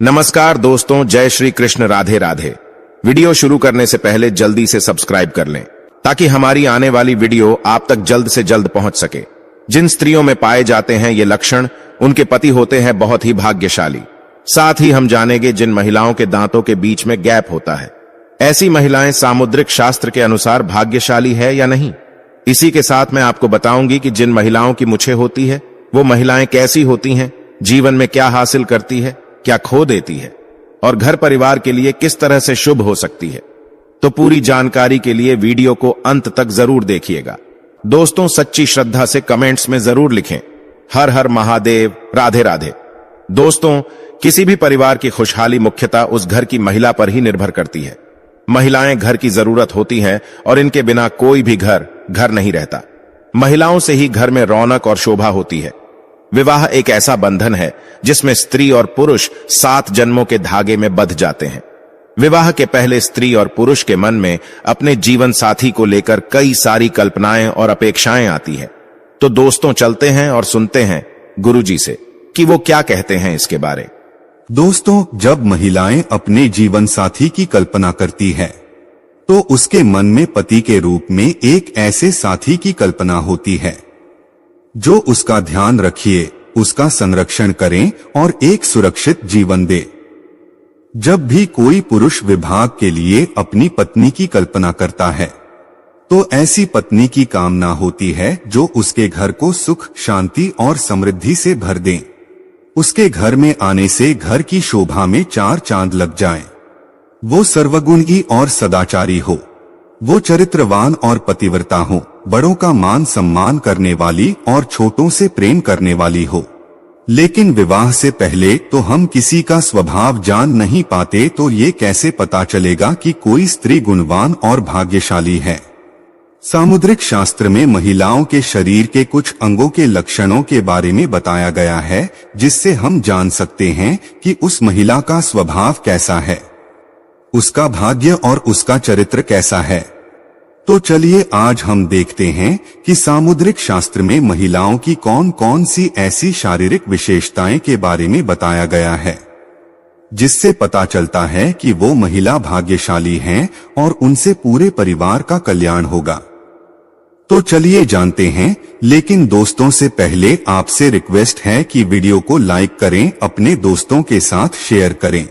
नमस्कार दोस्तों, जय श्री कृष्ण, राधे राधे। वीडियो शुरू करने से पहले जल्दी से सब्सक्राइब कर लें ताकि हमारी आने वाली वीडियो आप तक जल्द से जल्द पहुंच सके। जिन स्त्रियों में पाए जाते हैं ये लक्षण, उनके पति होते हैं बहुत ही भाग्यशाली। साथ ही हम जानेंगे जिन महिलाओं के दांतों के बीच में गैप होता है, ऐसी महिलाएं सामुद्रिक शास्त्र के अनुसार भाग्यशाली है या नहीं। इसी के साथ मैं आपको बताऊंगी कि जिन महिलाओं की मुछें होती है वो महिलाएं कैसी होती हैं, जीवन में क्या हासिल करती है, क्या खो देती है और घर परिवार के लिए किस तरह से शुभ हो सकती है। तो पूरी जानकारी के लिए वीडियो को अंत तक जरूर देखिएगा। दोस्तों, सच्ची श्रद्धा से कमेंट्स में जरूर लिखें हर हर महादेव, राधे राधे। दोस्तों, किसी भी परिवार की खुशहाली मुख्यतः उस घर की महिला पर ही निर्भर करती है। महिलाएं घर की जरूरत होती हैं और इनके बिना कोई भी घर नहीं रहता। महिलाओं से ही घर में रौनक और शोभा होती है। विवाह एक ऐसा बंधन है जिसमें स्त्री और पुरुष 7 जन्मों के धागे में बंध जाते हैं। विवाह के पहले स्त्री और पुरुष के मन में अपने जीवन साथी को लेकर कई सारी कल्पनाएं और अपेक्षाएं आती है। तो दोस्तों, चलते हैं और सुनते हैं गुरुजी से कि वो क्या कहते हैं इसके बारे। दोस्तों, जब महिलाएं अपने जीवन साथी की कल्पना करती है तो उसके मन में पति के रूप में एक ऐसे साथी की कल्पना होती है जो उसका ध्यान रखिए, उसका संरक्षण करें और एक सुरक्षित जीवन दे। जब भी कोई पुरुष विवाह के लिए अपनी पत्नी की कल्पना करता है तो ऐसी पत्नी की कामना होती है जो उसके घर को सुख, शांति और समृद्धि से भर दे। उसके घर में आने से घर की शोभा में 4 चांद लग जाएं। वो सर्वगुणी और सदाचारी हो, वो चरित्रवान और पतिव्रता हो, बड़ों का मान सम्मान करने वाली और छोटों से प्रेम करने वाली हो। लेकिन विवाह से पहले तो हम किसी का स्वभाव जान नहीं पाते, तो ये कैसे पता चलेगा कि कोई स्त्री गुणवान और भाग्यशाली है। सामुद्रिक शास्त्र में महिलाओं के शरीर के कुछ अंगों के लक्षणों के बारे में बताया गया है जिससे हम जान सकते हैं कि उस महिला का स्वभाव कैसा है, उसका भाग्य और उसका चरित्र कैसा है। तो चलिए आज हम देखते हैं कि सामुद्रिक शास्त्र में महिलाओं की कौन कौन सी ऐसी शारीरिक विशेषताएं के बारे में बताया गया है जिससे पता चलता है कि वो महिला भाग्यशाली हैं और उनसे पूरे परिवार का कल्याण होगा। तो चलिए जानते हैं, लेकिन दोस्तों से पहले आपसे रिक्वेस्ट है कि वीडियो को लाइक करें, अपने दोस्तों के साथ शेयर करें।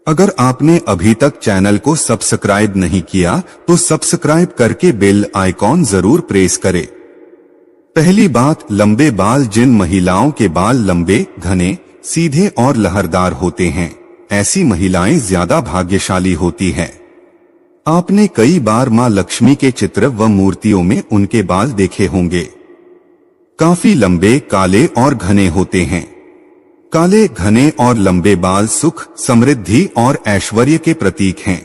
अगर आपने अभी तक चैनल को सब्सक्राइब नहीं किया तो सब्सक्राइब करके बेल आइकॉन जरूर प्रेस करें। पहली बात, लंबे बाल। जिन महिलाओं के बाल लंबे, घने, सीधे और लहरदार होते हैं, ऐसी महिलाएं ज्यादा भाग्यशाली होती हैं। आपने कई बार मां लक्ष्मी के चित्र व मूर्तियों में उनके बाल देखे होंगे। काफी लंबे, काले और घने होते हैं। काले, घने और लंबे बाल सुख, समृद्धि और ऐश्वर्य के प्रतीक हैं।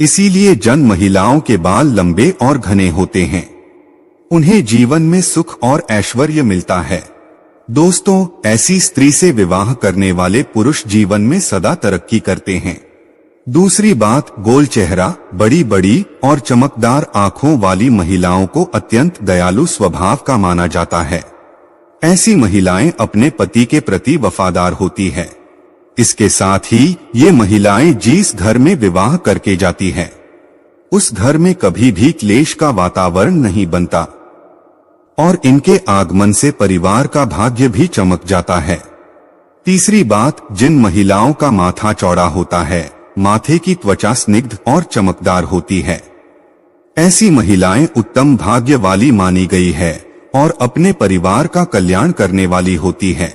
इसीलिए जिन महिलाओं के बाल लंबे और घने होते हैं उन्हें जीवन में सुख और ऐश्वर्य मिलता है। दोस्तों, ऐसी स्त्री से विवाह करने वाले पुरुष जीवन में सदा तरक्की करते हैं। दूसरी बात, गोल चेहरा। बड़ी बड़ी और चमकदार आंखों वाली महिलाओं को अत्यंत दयालु स्वभाव का माना जाता है। ऐसी महिलाएं अपने पति के प्रति वफादार होती है। इसके साथ ही ये महिलाएं जिस घर में विवाह करके जाती हैं उस घर में कभी भी क्लेश का वातावरण नहीं बनता और इनके आगमन से परिवार का भाग्य भी चमक जाता है। तीसरी बात, जिन महिलाओं का माथा चौड़ा होता है, माथे की त्वचा स्निग्ध और चमकदार होती है, ऐसी महिलाएं उत्तम भाग्य वाली मानी गई है और अपने परिवार का कल्याण करने वाली होती है।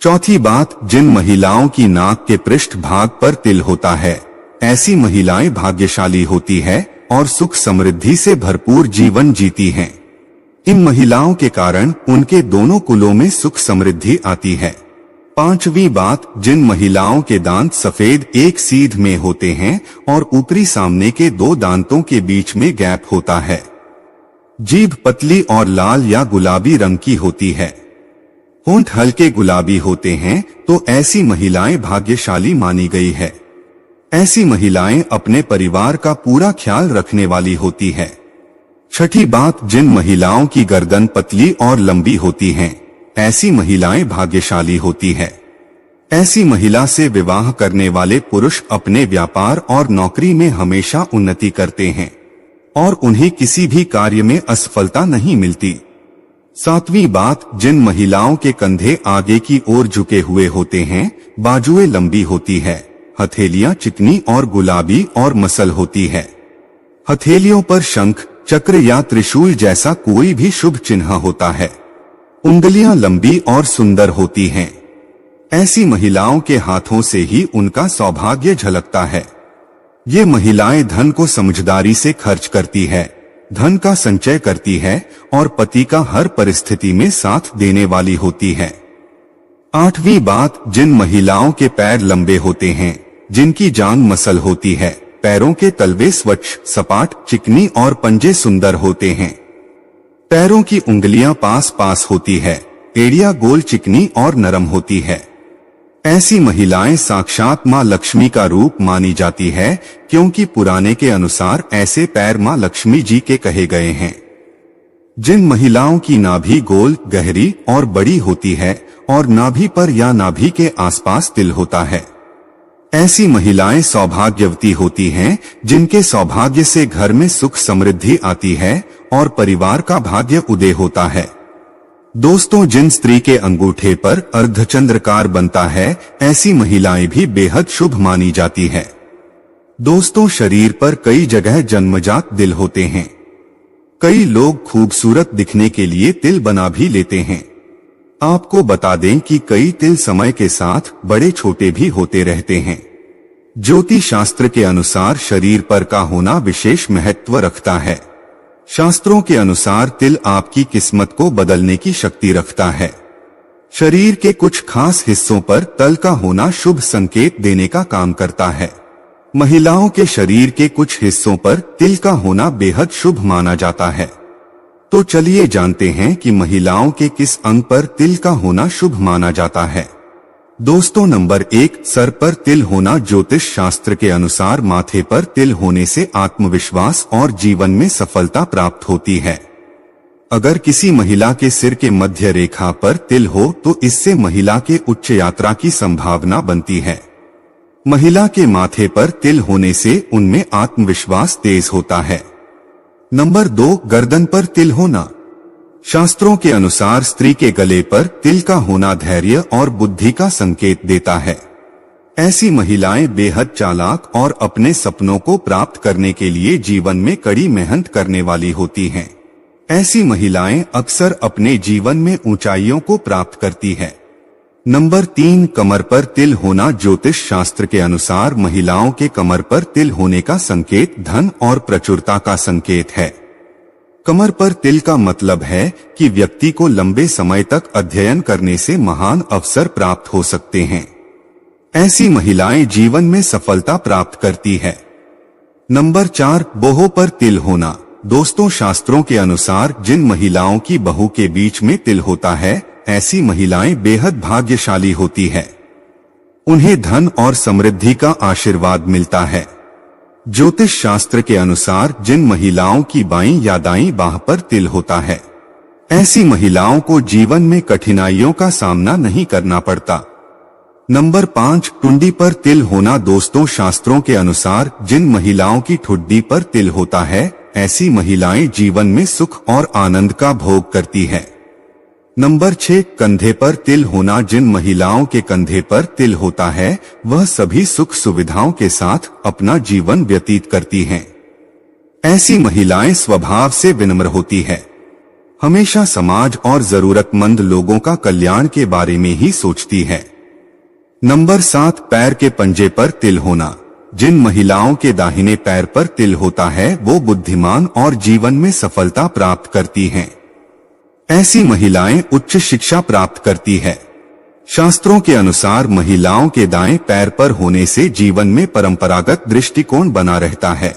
चौथी बात, जिन महिलाओं की नाक के पृष्ठ भाग पर तिल होता है, ऐसी महिलाएं भाग्यशाली होती है और सुख समृद्धि से भरपूर जीवन जीती हैं। इन महिलाओं के कारण उनके दोनों कुलों में सुख समृद्धि आती है। पांचवी बात, जिन महिलाओं के दांत सफेद एक सीध में होते हैं और ऊपरी सामने के 2 दांतों के बीच में गैप होता है, जीभ पतली और लाल या गुलाबी रंग की होती है, होंठ हल्के गुलाबी होते हैं, तो ऐसी महिलाएं भाग्यशाली मानी गई है। ऐसी महिलाएं अपने परिवार का पूरा ख्याल रखने वाली होती है। छठी बात, जिन महिलाओं की गर्दन पतली और लंबी होती हैं, ऐसी महिलाएं भाग्यशाली होती है। ऐसी महिला से विवाह करने वाले पुरुष अपने व्यापार और नौकरी में हमेशा उन्नति करते हैं और उन्हें किसी भी कार्य में असफलता नहीं मिलती। 7वीं बात, जिन महिलाओं के कंधे आगे की ओर झुके हुए होते हैं, बाजुएं लंबी होती है, हथेलियां चिकनी और गुलाबी और मसल होती है। हथेलियों पर शंख, चक्र या त्रिशूल जैसा कोई भी शुभ चिन्ह होता है। उंगलियां लंबी और सुंदर होती हैं। ऐसी महिलाओं के हाथों से ही उनका सौभाग्य झलकता है। ये महिलाएं धन को समझदारी से खर्च करती है, धन का संचय करती है और पति का हर परिस्थिति में साथ देने वाली होती है। 8वीं बात, जिन महिलाओं के पैर लंबे होते हैं, जिनकी जांघ मसल होती है, पैरों के तलवे स्वच्छ, सपाट, चिकनी और पंजे सुंदर होते हैं। पैरों की उंगलियां पास पास होती है, एड़ियां गोल, चिकनी और नरम होती है। ऐसी महिलाएं साक्षात मां लक्ष्मी का रूप मानी जाती है, क्योंकि पुराने के अनुसार ऐसे पैर मां लक्ष्मी जी के कहे गए हैं। जिन महिलाओं की नाभि गोल, गहरी और बड़ी होती है और नाभि पर या नाभि के आसपास तिल होता है, ऐसी महिलाएं सौभाग्यवती होती हैं, जिनके सौभाग्य से घर में सुख समृद्धि आती है और परिवार का भाग्य उदय होता है। दोस्तों, जिन स्त्री के अंगूठे पर अर्धचंद्रकार बनता है, ऐसी महिलाएं भी बेहद शुभ मानी जाती है। दोस्तों, शरीर पर कई जगह जन्मजात दिल होते हैं। कई लोग खूबसूरत दिखने के लिए तिल बना भी लेते हैं। आपको बता दें कि कई तिल समय के साथ बड़े छोटे भी होते रहते हैं। ज्योतिष शास्त्र के अनुसार शरीर पर का होना विशेष महत्व रखता है। शास्त्रों के अनुसार तिल आपकी किस्मत को बदलने की शक्ति रखता है। शरीर के कुछ खास हिस्सों पर तल का होना शुभ संकेत देने का काम करता है। महिलाओं के शरीर के कुछ हिस्सों पर तिल का होना बेहद शुभ माना जाता है। तो चलिए जानते हैं कि महिलाओं के किस अंग पर तिल का होना शुभ माना जाता है। दोस्तों, नंबर 1, सर पर तिल होना। ज्योतिष शास्त्र के अनुसार माथे पर तिल होने से आत्मविश्वास और जीवन में सफलता प्राप्त होती है। अगर किसी महिला के सिर के मध्य रेखा पर तिल हो तो इससे महिला के उच्च यात्रा की संभावना बनती है। महिला के माथे पर तिल होने से उनमें आत्मविश्वास तेज होता है। नंबर 2, गर्दन पर तिल होना। शास्त्रों के अनुसार स्त्री के गले पर तिल का होना धैर्य और बुद्धि का संकेत देता है। ऐसी महिलाएं बेहद चालाक और अपने सपनों को प्राप्त करने के लिए जीवन में कड़ी मेहनत करने वाली होती हैं। ऐसी महिलाएं अक्सर अपने जीवन में ऊंचाइयों को प्राप्त करती है। नंबर 3, कमर पर तिल होना। ज्योतिष शास्त्र के अनुसार महिलाओं के कमर पर तिल होने का संकेत धन और प्रचुरता का संकेत है। कमर पर तिल का मतलब है कि व्यक्ति को लंबे समय तक अध्ययन करने से महान अवसर प्राप्त हो सकते हैं। ऐसी महिलाएं जीवन में सफलता प्राप्त करती है। नंबर 4, बहू पर तिल होना। दोस्तों, शास्त्रों के अनुसार जिन महिलाओं की बहू के बीच में तिल होता है, ऐसी महिलाएं बेहद भाग्यशाली होती है। उन्हें धन और समृद्धि का आशीर्वाद मिलता है। ज्योतिष शास्त्र के अनुसार जिन महिलाओं की बाईं या दाईं बाह पर तिल होता है, ऐसी महिलाओं को जीवन में कठिनाइयों का सामना नहीं करना पड़ता। नंबर 5, टुंडी पर तिल होना। दोस्तों, शास्त्रों के अनुसार जिन महिलाओं की ठुड्डी पर तिल होता है, ऐसी महिलाएं जीवन में सुख और आनंद का भोग करती है। नंबर 6, कंधे पर तिल होना। जिन महिलाओं के कंधे पर तिल होता है, वह सभी सुख सुविधाओं के साथ अपना जीवन व्यतीत करती हैं। ऐसी महिलाएं स्वभाव से विनम्र होती है, हमेशा समाज और जरूरतमंद लोगों का कल्याण के बारे में ही सोचती है। नंबर 7, पैर के पंजे पर तिल होना। जिन महिलाओं के दाहिने पैर पर तिल होता है, वो बुद्धिमान और जीवन में सफलता प्राप्त करती हैं। ऐसी महिलाएं उच्च शिक्षा प्राप्त करती है। शास्त्रों के अनुसार महिलाओं के दाएं पैर पर होने से जीवन में परंपरागत दृष्टिकोण बना रहता है।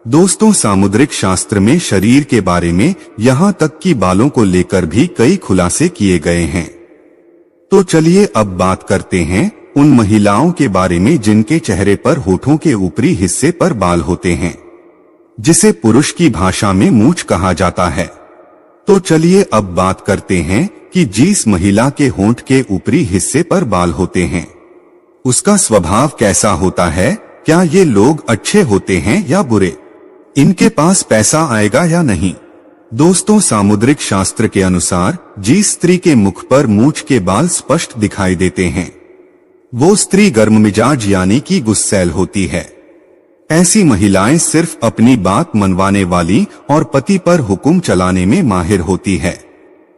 दोस्तों, सामुद्रिक शास्त्र में शरीर के बारे में यहाँ तक कि बालों को लेकर भी कई खुलासे किए गए हैं। तो चलिए अब बात करते हैं उन महिलाओं के बारे में जिनके चेहरे पर होठों के ऊपरी हिस्से पर बाल होते हैं, जिसे पुरुष की भाषा में मूंछ कहा जाता है। तो चलिए अब बात करते हैं कि जिस महिला के होंठ के ऊपरी हिस्से पर बाल होते हैं, उसका स्वभाव कैसा होता है, क्या ये लोग अच्छे होते हैं या बुरे, इनके पास पैसा आएगा या नहीं। दोस्तों, सामुद्रिक शास्त्र के अनुसार जिस स्त्री के मुख पर मूंछ के बाल स्पष्ट दिखाई देते हैं वो स्त्री गर्म मिजाज यानी कि गुस्सैल होती है। ऐसी महिलाएं सिर्फ अपनी बात मनवाने वाली और पति पर हुक्म चलाने में माहिर होती है।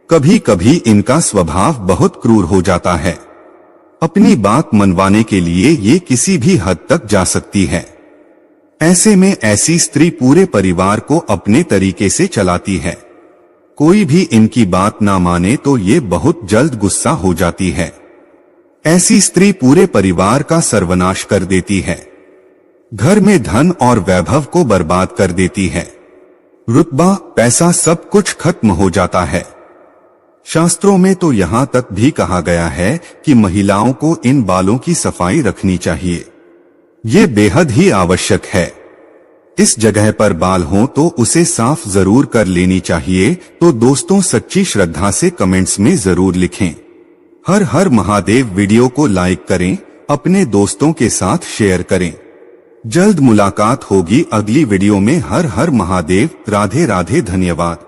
कभी कभी इनका स्वभाव बहुत क्रूर हो जाता है। अपनी बात मनवाने के लिए ये किसी भी हद तक जा सकती है। ऐसे में ऐसी स्त्री पूरे परिवार को अपने तरीके से चलाती है। कोई भी इनकी बात ना माने तो ये बहुत जल्द गुस्सा हो जाती है। ऐसी स्त्री पूरे परिवार का सर्वनाश कर देती है, घर में धन और वैभव को बर्बाद कर देती है। रुतबा, पैसा सब कुछ खत्म हो जाता है। शास्त्रों में तो यहाँ तक भी कहा गया है कि महिलाओं को इन बालों की सफाई रखनी चाहिए। ये बेहद ही आवश्यक है। इस जगह पर बाल हो तो उसे साफ जरूर कर लेनी चाहिए। तो दोस्तों, सच्ची श्रद्धा से कमेंट्स में जरूर लिखें। हर हर महादेव। वीडियो को लाइक करें, अपने दोस्तों के साथ शेयर करें। जल्द मुलाकात होगी अगली वीडियो में। हर हर महादेव। राधे राधे। धन्यवाद।